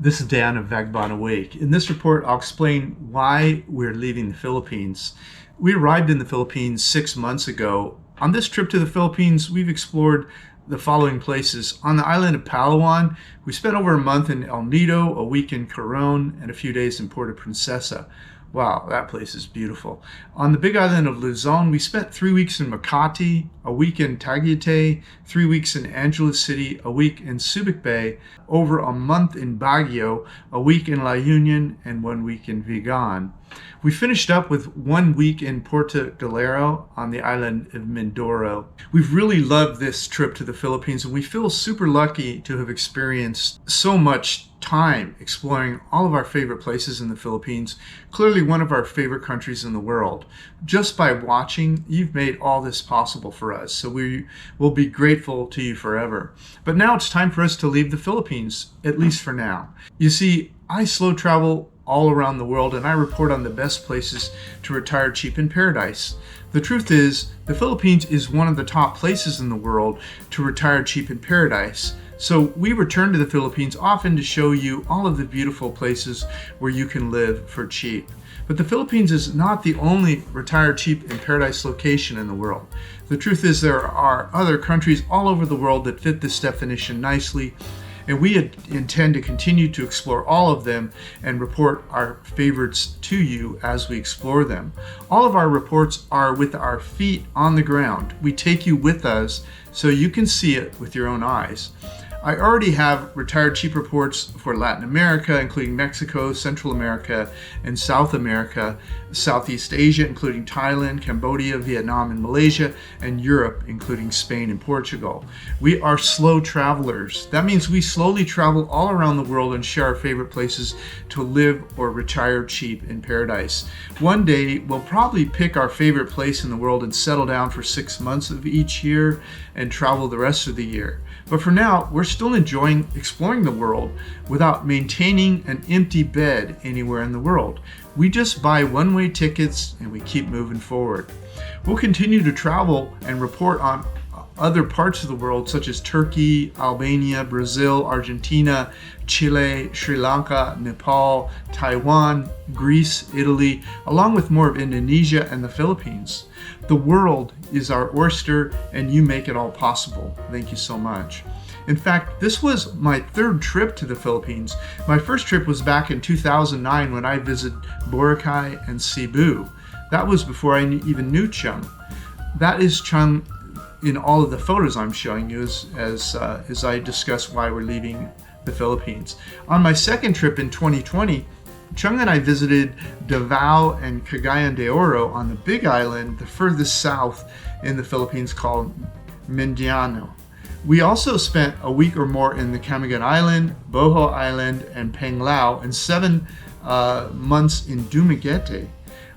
This is Dan of Vagabond Awake. In this report, I'll explain why we're leaving the Philippines. We arrived in the Philippines 6 months ago. On this trip to the Philippines, we've explored the following places. On the island of Palawan, we spent over a month in El Nido, a week in Coron, and a few days in Puerto Princesa. Wow, that place is beautiful. On the big island of Luzon, we spent 3 weeks in Makati, a week in Tagaytay, 3 weeks in Angeles City, a week in Subic Bay, over a month in Baguio, a week in La Union, and 1 week in Vigan. We finished up with 1 week in Puerto Galera on the island of Mindoro. We've really loved this trip to the Philippines, and we feel super lucky to have experienced so much time exploring all of our favorite places in the Philippines, clearly one of our favorite countries in the world. Just by watching, you've made all this possible for us, so we will be grateful to you forever. But now it's time for us to leave the Philippines, at least for now. You see, I slow travel all around the world, and I report on the best places to retire cheap in paradise. The truth is, the Philippines is one of the top places in the world to retire cheap in paradise. So we return to the Philippines often to show you all of the beautiful places where you can live for cheap. But the Philippines is not the only retire cheap in paradise location in the world. The truth is, there are other countries all over the world that fit this definition nicely, and we intend to continue to explore all of them and report our favorites to you as we explore them. All of our reports are with our feet on the ground. We take you with us so you can see it with your own eyes. I already have retired cheap reports for Latin America, including Mexico, Central America, and South America, Southeast Asia, including Thailand, Cambodia, Vietnam, and Malaysia, and Europe, including Spain and Portugal. We are slow travelers. That means we slowly travel all around the world and share our favorite places to live or retire cheap in paradise. One day, we'll probably pick our favorite place in the world and settle down for 6 months of each year and travel the rest of the year. But for now, we're still enjoying exploring the world without maintaining an empty bed anywhere in the world. We just buy one-way tickets and we keep moving forward. We'll continue to travel and report on other parts of the world such as Turkey, Albania, Brazil, Argentina, Chile, Sri Lanka, Nepal, Taiwan, Greece, Italy, along with more of Indonesia and the Philippines. The world is our oyster, and you make it all possible. Thank you so much. In fact, this was my 3rd trip to the Philippines. My first trip was back in 2009 when I visited Boracay and Cebu. That was before I even knew Chung. That is Chung in all of the photos I'm showing you as I discuss why we're leaving the Philippines. On my 2nd trip in 2020, Chung and I visited Davao and Cagayan de Oro on the Big Island, the furthest south in the Philippines, called Mindanao. We also spent a week or more in the Camiguin Island, Bohol Island, and Panglao, and 7 months in Dumaguete.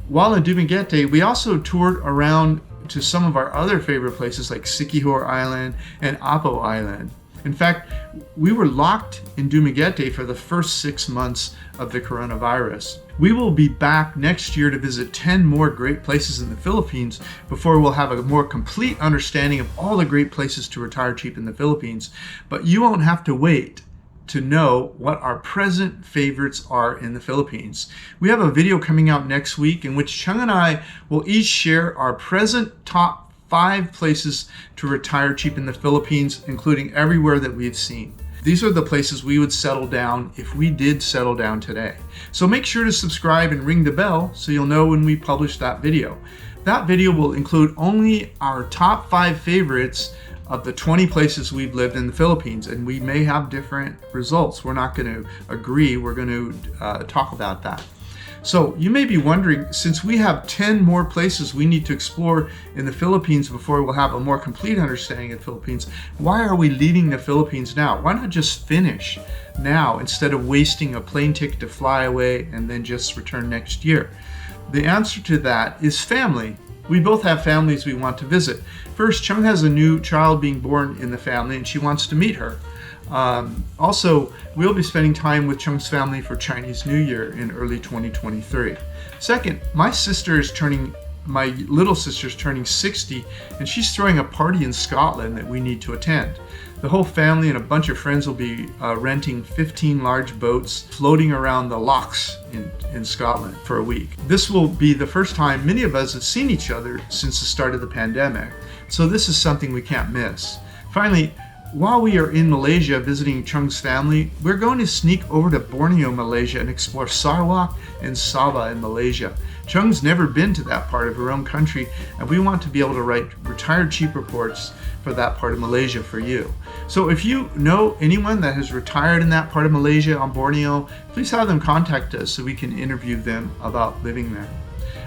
While in Dumaguete, we also toured around to some of our other favorite places like Siquijor Island and Apo Island. In fact, we were locked in Dumaguete for the first 6 months of the coronavirus. We will be back next year to visit 10 more great places in the Philippines before we'll have a more complete understanding of all the great places to retire cheap in the Philippines. But you won't have to wait to know what our present favorites are in the Philippines. We have a video coming out next week in which Chung and I will each share our present top 5 places to retire cheap in the Philippines, including everywhere that we've seen. These are the places we would settle down if we did settle down today. So make sure to subscribe and ring the bell so you'll know when we publish that video. That video will include only our top 5 favorites of the 20 places we've lived in the Philippines, and we may have different results. We're not going to agree. We're going to talk about that. So you may be wondering, since we have 10 more places we need to explore in the Philippines before we'll have a more complete understanding of the Philippines, why are we leaving the Philippines now? Why not just finish now instead of wasting a plane ticket to fly away and then just return next year? The answer to that is family. We both have families we want to visit. First, Chung has a new child being born in the family and she wants to meet her. Also, we'll be spending time with Chung's family for Chinese New Year in early 2023. Second, my little sister's turning 60, and she's throwing a party in Scotland that we need to attend. The whole family and a bunch of friends will be renting 15 large boats floating around the lochs in Scotland for a week. This will be the first time many of us have seen each other since the start of the pandemic, so this is something we can't miss. Finally, while we are in Malaysia visiting Chung's family, we're going to sneak over to Borneo, Malaysia and explore Sarawak and Sabah in Malaysia. Chung's never been to that part of her own country, and we want to be able to write retired cheap reports for that part of Malaysia for you. So if you know anyone that has retired in that part of Malaysia on Borneo, please have them contact us so we can interview them about living there.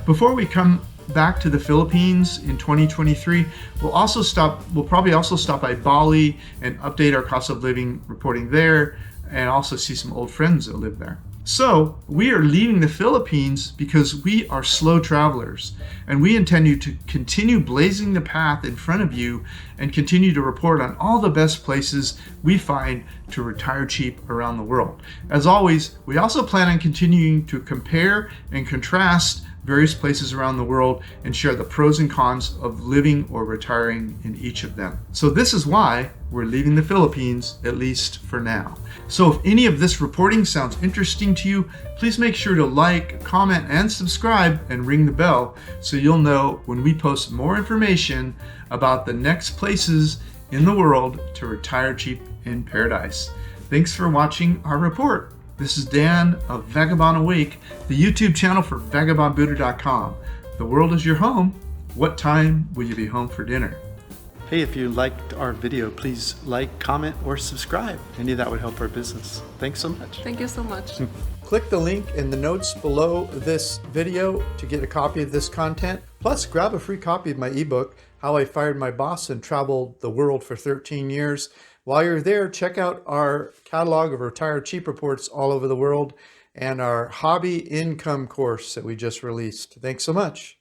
Before we come back to the Philippines in 2023, we'll probably also stop by Bali and update our cost of living reporting there, and also see some old friends that live there. So we are leaving the Philippines because we are slow travelers, and we intend you to continue blazing the path in front of you and continue to report on all the best places we find to retire cheap around the world. As always, we also plan on continuing to compare and contrast various places around the world and share the pros and cons of living or retiring in each of them. So this is why we're leaving the Philippines, at least for now. So if any of this reporting sounds interesting to you, please make sure to like, comment, and subscribe and ring the bell so you'll know when we post more information about the next places in the world to retire cheap in paradise. Thanks for watching our report. This is Dan of Vagabond Awake, the YouTube channel for vagabondbuddha.com. The world is your home. What time will you be home for dinner? Hey, if you liked our video, please like, comment, or subscribe. Any of that would help our business. Thanks so much. Thank you so much. Click the link in the notes below this video to get a copy of this content. Plus, grab a free copy of my ebook, How I Fired My Boss and Traveled the World for 13 Years. While you're there, check out our catalog of retired cheap reports all over the world and our hobby income course that we just released. Thanks so much.